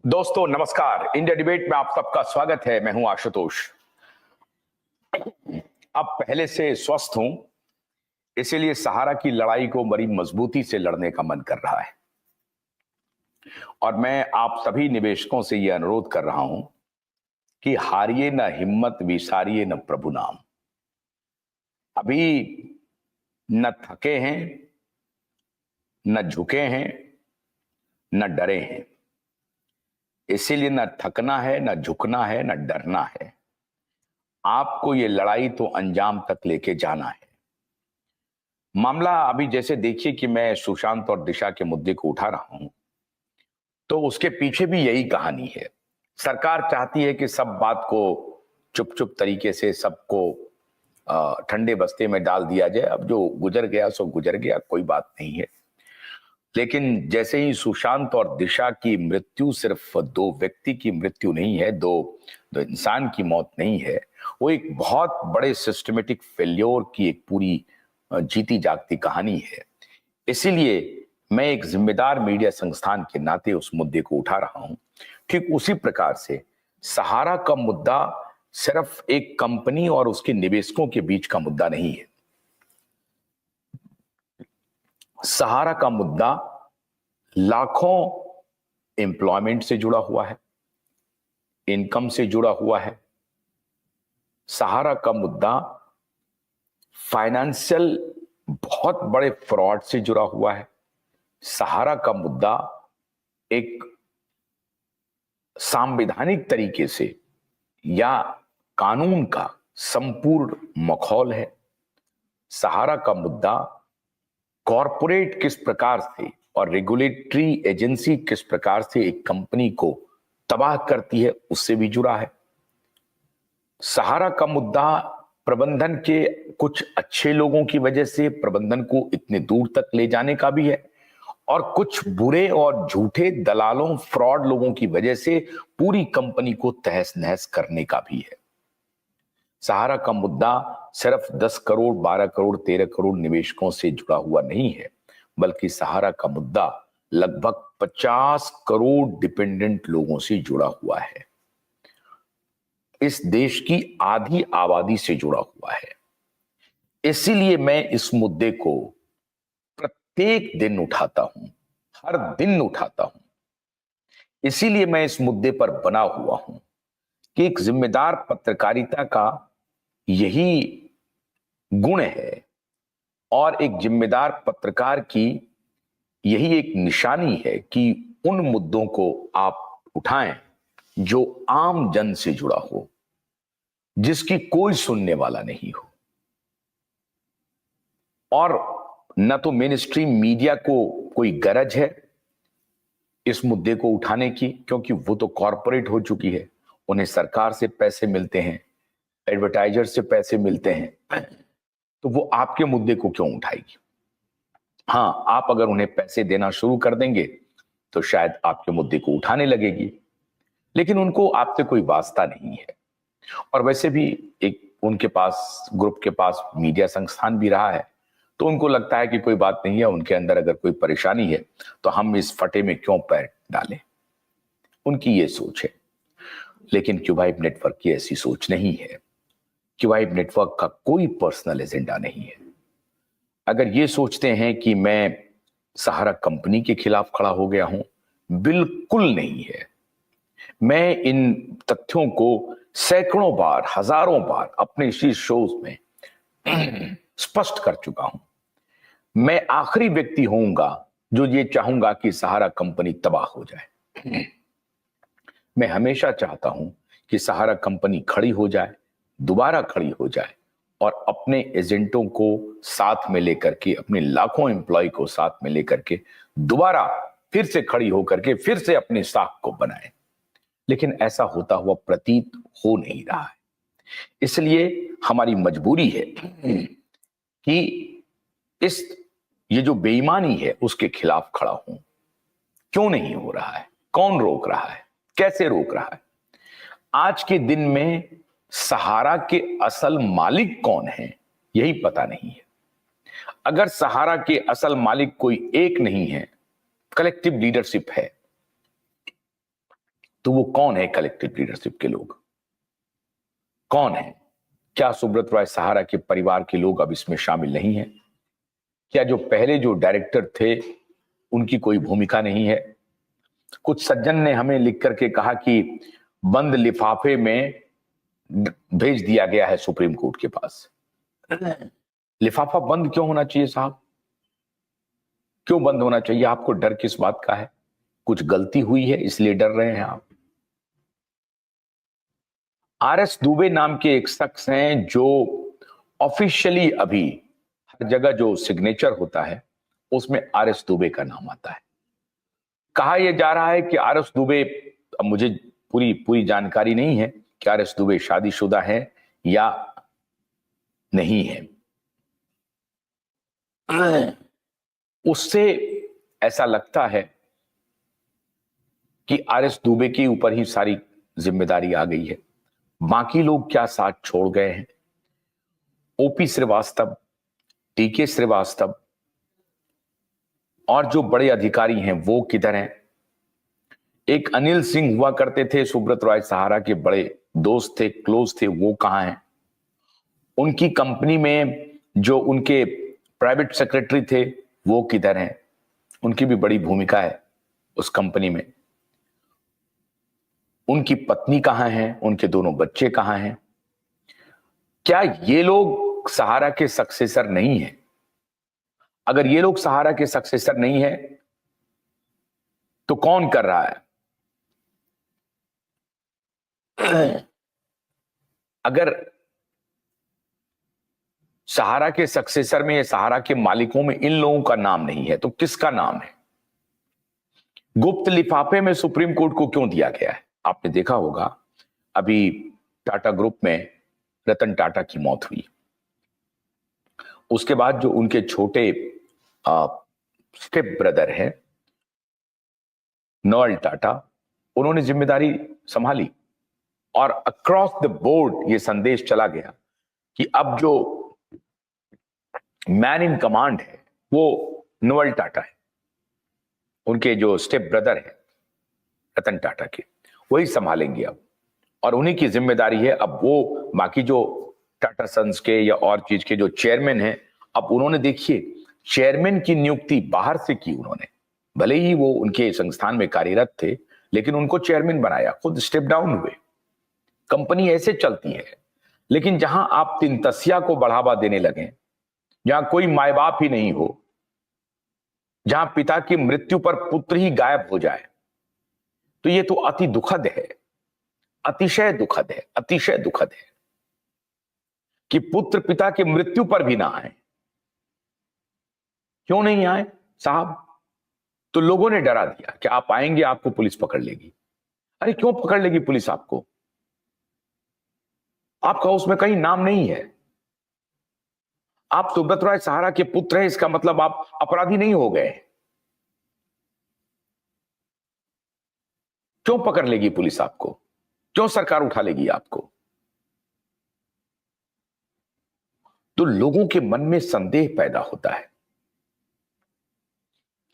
दोस्तों नमस्कार। India debate में आप सबका स्वागत है। मैं हूं आशुतोष। अब पहले से स्वस्थ हूं, इसीलिए सहारा की लड़ाई को बड़ी मजबूती से लड़ने का मन कर रहा है और मैं आप सभी निवेशकों से यह अनुरोध कर रहा हूं कि हारिए न हिम्मत, विसारिए न प्रभु नाम। अभी न थके हैं, न झुके हैं, न डरे हैं। इसीलिए न थकना है, न झुकना है, न डरना है। आपको ये लड़ाई तो अंजाम तक लेके जाना है। मामला अभी जैसे देखिए कि मैं सुशांत और दिशा के मुद्दे को उठा रहा हूं, तो उसके पीछे भी यही कहानी है। सरकार चाहती है कि सब बात को चुप चुप तरीके से सबको ठंडे बस्ते में डाल दिया जाए। अब जो गुजर गया सो गुजर गया, कोई बात नहीं है। लेकिन जैसे ही सुशांत और दिशा की मृत्यु सिर्फ दो व्यक्ति की मृत्यु नहीं है, दो इंसान की मौत नहीं है, वो एक बहुत बड़े सिस्टमेटिक फेल्योर की एक पूरी जीती जागती कहानी है। इसीलिए मैं एक जिम्मेदार मीडिया संस्थान के नाते उस मुद्दे को उठा रहा हूं। ठीक उसी प्रकार से सहारा का मुद्दा सिर्फ एक कंपनी और उसके निवेशकों के बीच का मुद्दा नहीं है। सहारा का मुद्दा लाखों एम्प्लॉयमेंट से जुड़ा हुआ है, इनकम से जुड़ा हुआ है। सहारा का मुद्दा फाइनेंशियल बहुत बड़े फ्रॉड से जुड़ा हुआ है। सहारा का मुद्दा एक संवैधानिक तरीके से या कानून का संपूर्ण मखौल है। सहारा का मुद्दा कॉरपोरेट किस प्रकार से और रेगुलेटरी एजेंसी किस प्रकार से एक कंपनी को तबाह करती है, उससे भी जुड़ा है। सहारा का मुद्दा प्रबंधन के कुछ अच्छे लोगों की वजह से प्रबंधन को इतने दूर तक ले जाने का भी है और कुछ बुरे और झूठे दलालों, फ्रॉड लोगों की वजह से पूरी कंपनी को तहस नहस करने का भी है। सहारा का मुद्दा सिर्फ 10 करोड़, 12 करोड़, 13 करोड़ निवेशकों से जुड़ा हुआ नहीं है, बल्कि सहारा का मुद्दा लगभग 50 करोड़ डिपेंडेंट लोगों से जुड़ा हुआ है। इस देश की आधी आबादी से जुड़ा हुआ है। इसीलिए मैं इस मुद्दे को प्रत्येक दिन उठाता हूं, हर दिन उठाता हूं। इसीलिए मैं इस मुद्दे पर बना हुआ हूं कि एक जिम्मेदार पत्रकारिता का यही गुण है और एक जिम्मेदार पत्रकार की यही एक निशानी है कि उन मुद्दों को आप उठाएं जो आम जन से जुड़ा हो, जिसकी कोई सुनने वाला नहीं हो। और न तो मेन स्ट्रीम मीडिया को कोई गरज है इस मुद्दे को उठाने की, क्योंकि वो तो कॉरपोरेट हो चुकी है। उन्हें सरकार से पैसे मिलते हैं, एडवर्टाइजर से पैसे मिलते हैं, तो वो आपके मुद्दे को क्यों उठाएगी? हां, आप अगर उन्हें पैसे देना शुरू कर देंगे तो शायद आपके मुद्दे को उठाने लगेगी, लेकिन उनको आपसे कोई वास्ता नहीं है। और वैसे भी एक उनके पास, ग्रुप के पास मीडिया संस्थान भी रहा है, तो उनको लगता है कि कोई बात नहीं है, उनके अंदर अगर कोई परेशानी है तो हम इस फटे में क्यों पैर डालें। उनकी ये सोच है। लेकिन क्यूबाइब नेटवर्क की ऐसी सोच नहीं है। क्यूबाइब नेटवर्क का कोई पर्सनल एजेंडा नहीं है। अगर ये सोचते हैं कि मैं सहारा कंपनी के खिलाफ खड़ा हो गया हूं, बिल्कुल नहीं है। मैं इन तथ्यों को सैकड़ों बार, हजारों बार अपने इसी शोज में स्पष्ट कर चुका हूं। मैं आखिरी व्यक्ति होऊंगा जो ये चाहूंगा कि सहारा कंपनी तबाह हो जाए। मैं हमेशा चाहता हूं कि सहारा कंपनी खड़ी हो जाए, दोबारा खड़ी हो जाए और अपने एजेंटों को साथ में लेकर के, अपने लाखों एम्प्लॉय को साथ में लेकर के दोबारा फिर से खड़ी होकर के फिर से अपनी साख को बनाए। लेकिन ऐसा होता हुआ प्रतीत हो नहीं रहा है। इसलिए हमारी मजबूरी है कि ये जो बेईमानी है उसके खिलाफ खड़ा हूं। क्यों नहीं हो रहा है? कौन रोक रहा है? कैसे रोक रहा है? आज के दिन में सहारा के असल मालिक कौन है, यही पता नहीं है। अगर सहारा के असल मालिक कोई एक नहीं है, कलेक्टिव लीडरशिप है, तो वो कौन है कलेक्टिव लीडरशिप के लोग, कौन है? क्या सुब्रत रॉय सहारा के परिवार के लोग अब इसमें शामिल नहीं है? क्या जो पहले जो डायरेक्टर थे उनकी कोई भूमिका नहीं है? कुछ सज्जन ने हमें लिख करके कहा कि बंद लिफाफे में भेज दिया गया है सुप्रीम कोर्ट के पास। लिफाफा बंद क्यों होना चाहिए साहब? क्यों बंद होना चाहिए? आपको डर किस बात का है? कुछ गलती हुई है इसलिए डर रहे हैं आप? आरएस दुबे नाम के एक शख्स हैं जो ऑफिशियली अभी हर जगह जो सिग्नेचर होता है उसमें आरएस दुबे का नाम आता है। कहा यह जा रहा है कि आरएस दुबे, अब मुझे पूरी जानकारी नहीं है कि आरएस दुबे शादीशुदा है या नहीं है। उससे ऐसा लगता है कि आरएस दुबे के ऊपर ही सारी जिम्मेदारी आ गई है। बाकी लोग क्या साथ छोड़ गए हैं? ओपी श्रीवास्तव, टीके श्रीवास्तव और जो बड़े अधिकारी हैं वो किधर हैं? एक अनिल सिंह हुआ करते थे, सुब्रत रॉय सहारा के बड़े दोस्त थे, क्लोज थे, वो कहां हैं? उनकी कंपनी में जो उनके प्राइवेट सेक्रेटरी थे वो किधर हैं? उनकी भी बड़ी भूमिका है उस कंपनी में। उनकी पत्नी कहां है? उनके दोनों बच्चे कहां हैं? क्या ये लोग सहारा के सक्सेसर नहीं है? अगर ये लोग सहारा के सक्सेसर नहीं है तो कौन कर रहा है? अगर सहारा के सक्सेसर में या सहारा के मालिकों में इन लोगों का नाम नहीं है तो किसका नाम है? गुप्त लिफाफे में सुप्रीम कोर्ट को क्यों दिया गया है? आपने देखा होगा अभी टाटा ग्रुप में रतन टाटा की मौत हुई, उसके बाद जो उनके छोटे स्टेप ब्रदर है नोएल टाटा, उन्होंने जिम्मेदारी संभाली और अक्रॉस द बोर्ड ये संदेश चला गया कि अब जो मैन इन कमांड है वो नोएल टाटा है। उनके जो स्टेप ब्रदर है रतन टाटा के, वही संभालेंगे अब, और उन्हीं की जिम्मेदारी है। अब वो बाकी जो टाटा सन्स के या और चीज के जो चेयरमैन हैं, अब उन्होंने देखिए चेयरमैन की नियुक्ति बाहर से की उन्होंने, भले ही वो उनके संस्थान में कार्यरत थे लेकिन उनको चेयरमैन बनाया, खुद स्टेप डाउन हुए। कंपनी ऐसे चलती है। लेकिन जहां आप तीन तसिया को बढ़ावा देने लगे, जहां कोई माए बाप ही नहीं हो, जहां पिता की मृत्यु पर पुत्र ही गायब हो जाए, तो ये तो अति दुखद है, अतिशय दुखद है, अतिशय दुखद है कि पुत्र पिता की मृत्यु पर भी ना आए। क्यों नहीं आए साहब? तो लोगों ने डरा दिया कि आप आएंगे आपको पुलिस पकड़ लेगी। अरे क्यों पकड़ लेगी पुलिस आपको? आपका उसमें कहीं नाम नहीं है। आप सुब्रत रॉय सहारा के पुत्र हैं, इसका मतलब आप अपराधी नहीं हो गए। क्यों पकड़ लेगी पुलिस आपको? क्यों सरकार उठा लेगी आपको? तो लोगों के मन में संदेह पैदा होता है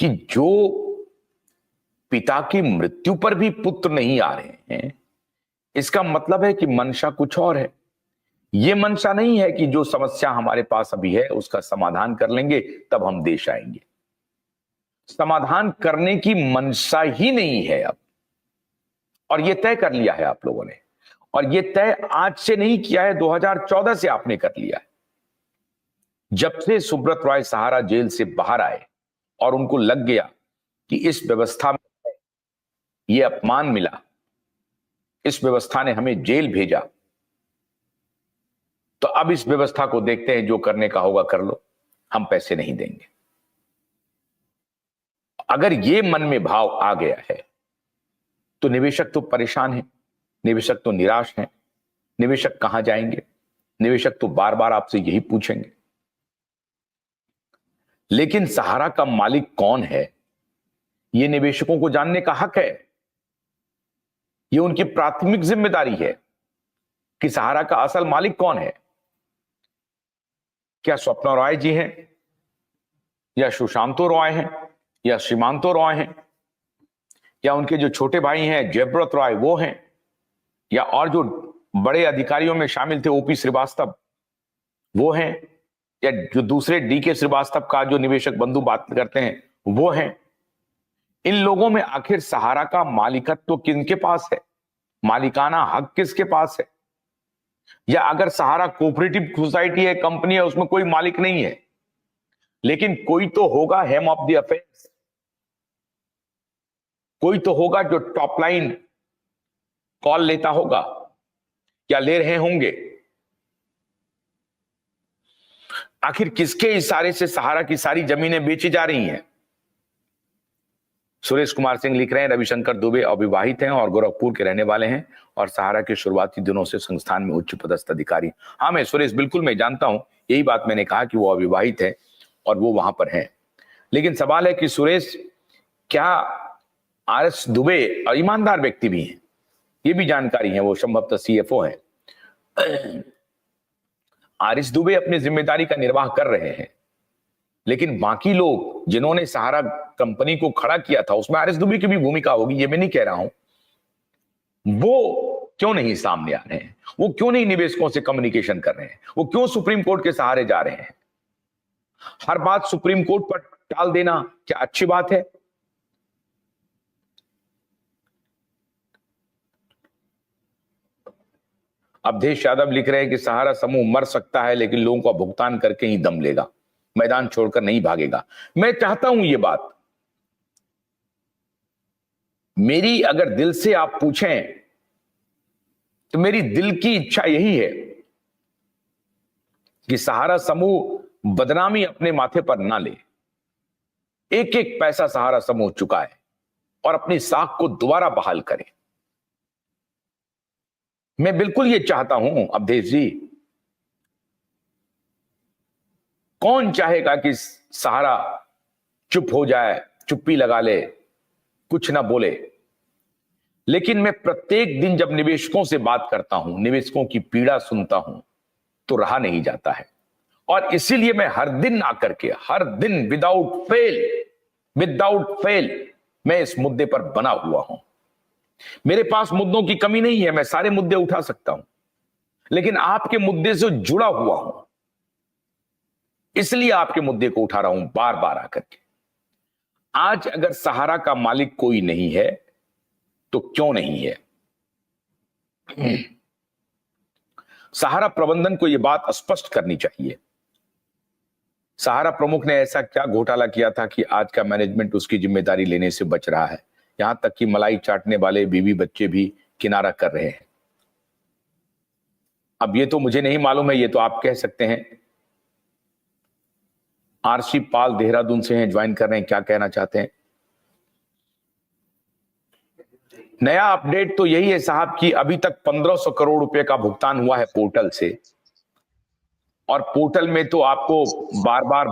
कि जो पिता की मृत्यु पर भी पुत्र नहीं आ रहे हैं, इसका मतलब है कि मंशा कुछ और है। यह मंशा नहीं है कि जो समस्या हमारे पास अभी है उसका समाधान कर लेंगे तब हम देश आएंगे। समाधान करने की मंशा ही नहीं है अब, और यह तय कर लिया है आप लोगों ने। और यह तय आज से नहीं किया है, 2014 से आपने कर लिया है। जब से सुब्रत रॉय सहारा जेल से बाहर आए और उनको लग गया कि इस व्यवस्था में यह अपमान मिला, इस व्यवस्था ने हमें जेल भेजा, तो अब इस व्यवस्था को देखते हैं, जो करने का होगा कर लो, हम पैसे नहीं देंगे। अगर यह मन में भाव आ गया है तो निवेशक तो परेशान है, निवेशक तो निराश है। निवेशक कहां जाएंगे? निवेशक तो बार बार आपसे यही पूछेंगे। लेकिन सहारा का मालिक कौन है, यह निवेशकों को जानने का हक है। यह उनकी प्राथमिक जिम्मेदारी है कि सहारा का असल मालिक कौन है। क्या स्वप्ना रॉय जी हैं, या सुशांतो रॉय हैं, या श्रीमांतो रॉय हैं, या उनके जो छोटे भाई हैं जयव्रत रॉय वो हैं, या और जो बड़े अधिकारियों में शामिल थे ओपी श्रीवास्तव वो हैं, या जो दूसरे डीके श्रीवास्तव का जो निवेशक बंधु बात करते हैं वो हैं। इन लोगों में आखिर सहारा का मालिकत्व किनके पास है, मालिकाना हक किसके पास है? या अगर सहारा कोऑपरेटिव सोसाइटी है, कंपनी है, उसमें कोई मालिक नहीं है, लेकिन कोई तो होगा हेम ऑफ द अफेयर्स, कोई तो होगा जो टॉप लाइन कॉल लेता होगा या ले रहे होंगे। आखिर किसके इशारे से सहारा की सारी जमीनें बेची जा रही हैं? सुरेश कुमार सिंह लिख रहे हैं, रविशंकर दुबे अविवाहित हैं और गोरखपुर के रहने वाले हैं और सहारा के शुरुआती दिनों से संस्थान में उच्च पदस्थ अधिकारी। हाँ मैं सुरेश बिल्कुल मैं जानता हूं, यही बात मैंने कहा कि वो अविवाहित है और वो वहां पर हैं। लेकिन सवाल है कि सुरेश क्या आरएस दुबे और ईमानदार व्यक्ति भी हैं, ये भी जानकारी है, वो संभवतः सीएफओ है। आरएस दुबे अपनी जिम्मेदारी का निर्वाह कर रहे हैं, लेकिन बाकी लोग जिन्होंने सहारा कंपनी को खड़ा किया था उसमें आरएस दुबे की भी भूमिका होगी, ये मैं नहीं कह रहा हूं। वो क्यों नहीं सामने आ रहे हैं, वो क्यों नहीं निवेशकों से कम्युनिकेशन कर रहे हैं, वो क्यों सुप्रीम कोर्ट के सहारे जा रहे हैं? हर बात सुप्रीम कोर्ट पर टाल देना क्या अच्छी बात है? अवधेश यादव लिख रहे हैं कि सहारा समूह मर सकता है लेकिन लोगों का भुगतान करके ही दम लेगा, मैदान छोड़कर नहीं भागेगा। मैं चाहता हूं ये बात, मेरी अगर दिल से आप पूछें तो मेरी दिल की इच्छा यही है कि सहारा समूह बदनामी अपने माथे पर ना ले। एक एक पैसा सहारा समूह चुकाए और अपनी साख को दोबारा बहाल करे। मैं बिल्कुल ये चाहता हूं अवधेश जी। कौन चाहेगा कि सहारा चुप हो जाए, चुप्पी लगा ले, कुछ ना बोले? लेकिन मैं प्रत्येक दिन जब निवेशकों से बात करता हूं, निवेशकों की पीड़ा सुनता हूं, तो रहा नहीं जाता है। और इसीलिए मैं हर दिन आकर के, हर दिन विदाउट फेल मैं इस मुद्दे पर बना हुआ हूं। मेरे पास मुद्दों की कमी नहीं है, मैं सारे मुद्दे उठा सकता हूं, लेकिन आपके मुद्दे से जुड़ा हुआ हूं, इसलिए आपके मुद्दे को उठा रहा हूं बार बार आकर के। आज अगर सहारा का मालिक कोई नहीं है तो क्यों नहीं है? सहारा प्रबंधन को यह बात स्पष्ट करनी चाहिए। सहारा प्रमुख ने ऐसा क्या घोटाला किया था कि आज का मैनेजमेंट उसकी जिम्मेदारी लेने से बच रहा है? यहां तक कि मलाई चाटने वाले बीवी बच्चे भी किनारा कर रहे हैं। अब ये तो मुझे नहीं मालूम है, ये तो आप कह सकते हैं। आरसी पाल देहरादून से हैं, ज्वाइन कर रहे हैं, क्या कहना चाहते हैं? नया अपडेट तो यही है साहब कि अभी तक 1500 करोड़ रुपए का भुगतान हुआ है पोर्टल से, और पोर्टल में तो आपको बार बार